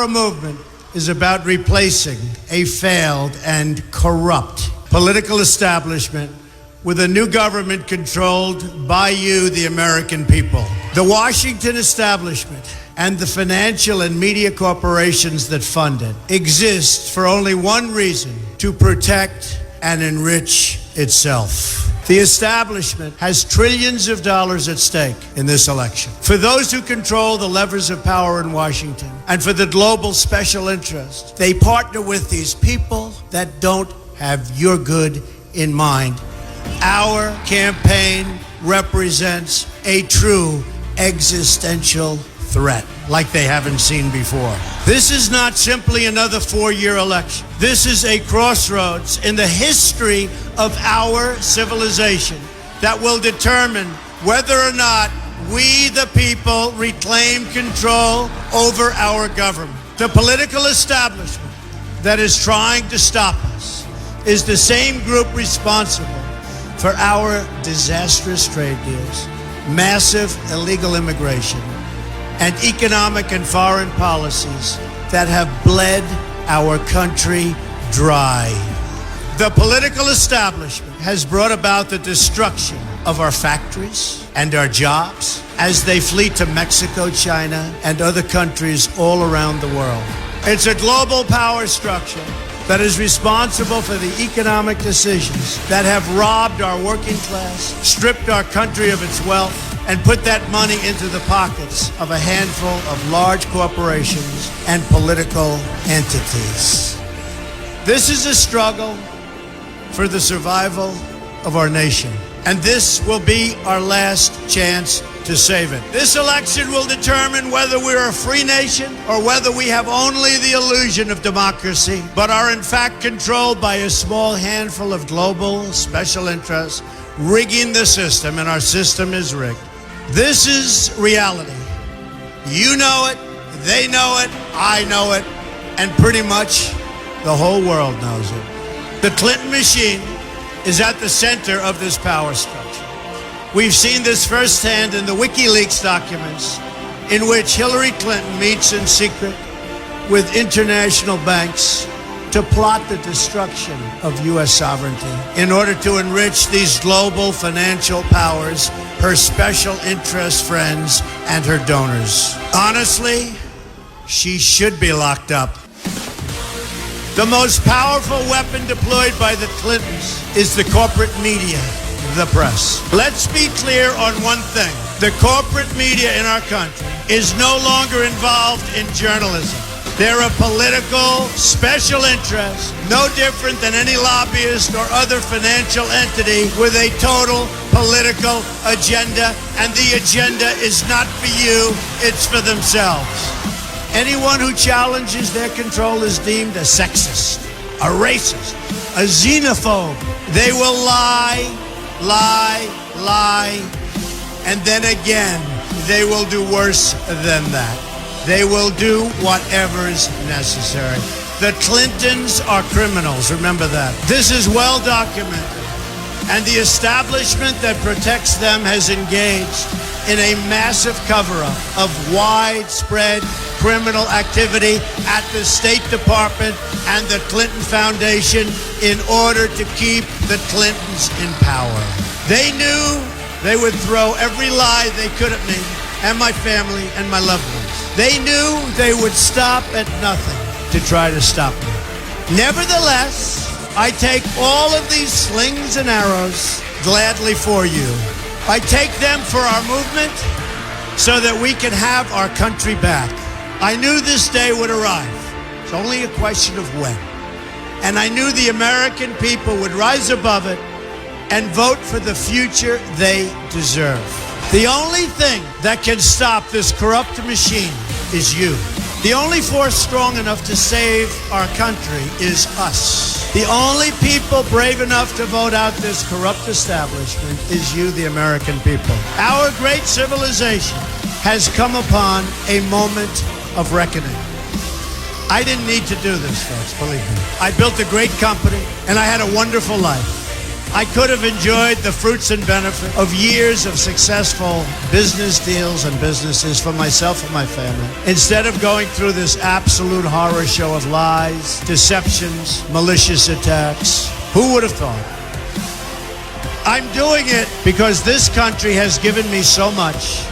Our movement is about replacing a failed and corrupt political establishment with a new government controlled by you, the American people. The Washington establishment and the financial and media corporations that fund it exist for only one reason: to protect and enrich itself. The establishment has trillions of dollars at stake in this election. For those who control the levers of power in Washington and for the global special interest, they partner with these people that don't have your good in mind. Our campaign represents a true existential threat like they haven't seen before. This is not simply another four-year election. This is a crossroads in the history of our civilization that will determine whether or not we, the people, reclaim control over our government. The political establishment that is trying to stop us is the same group responsible for our disastrous trade deals, massive illegal immigration, and economic and foreign policies that have bled our country dry. The political establishment has brought about the destruction of our factories and our jobs as they flee to Mexico, China, and other countries all around the world. It's a global power structure that is responsible for the economic decisions that have robbed our working class, stripped our country of its wealth, and put that money into the pockets of a handful of large corporations and political entities. This is a struggle for the survival of our nation, and this will be our last chance to save it. This election will determine whether we're a free nation or whether we have only the illusion of democracy, but are in fact controlled by a small handful of global special interests rigging the system, and our system is rigged. This is reality. You know it, they know it, I know it, and pretty much the whole world knows it. The Clinton machine is at the center of this power structure. We've seen this firsthand in the WikiLeaks documents, in which Hillary Clinton meets in secret with international banks to plot the destruction of U.S. sovereignty in order to enrich these global financial powers, her special interest friends, and her donors. Honestly, she should be locked up. The most powerful weapon deployed by the Clintons is the corporate media, the press. Let's be clear on one thing. The corporate media in our country is no longer involved in journalism. They're a political special interest, no different than any lobbyist or other financial entity with a total political agenda, and the agenda is not for you, it's for themselves. Anyone who challenges their control is deemed a sexist, a racist, a xenophobe. They will lie, and then again, they will do worse than that. They will do whatever is necessary. The Clintons are criminals, remember that. This is well documented, and the establishment that protects them has engaged in a massive cover-up of widespread criminal activity at the State Department and the Clinton Foundation in order to keep the Clintons in power. They knew they would throw every lie they could at me and my family and my loved ones. They knew they would stop at nothing to try to stop me. Nevertheless, I take all of these slings and arrows gladly for you. I take them for our movement so that we can have our country back. I knew this day would arrive. It's only a question of when. And I knew the American people would rise above it and vote for the future they deserve. The only thing that can stop this corrupt machine is you. The only force strong enough to save our country is us. The only people brave enough to vote out this corrupt establishment is you, the American people. Our great civilization has come upon a moment of reckoning. I didn't need to do this, folks, believe me. I built a great company, and I had a wonderful life. I could have enjoyed the fruits and benefit of years of successful business deals and businesses for myself and my family, instead of going through this absolute horror show of lies, deceptions, malicious attacks. Who would have thought? I'm doing it because this country has given me so much,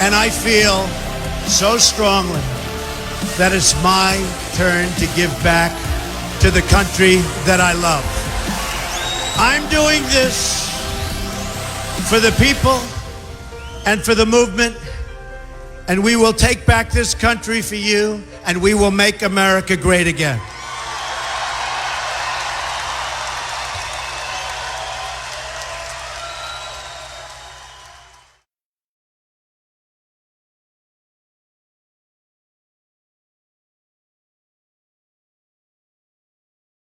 and I feel so strongly that it's my turn to give back to the country that I love. I'm doing this for the people and for the movement, and we will take back this country for you, and we will make America great again.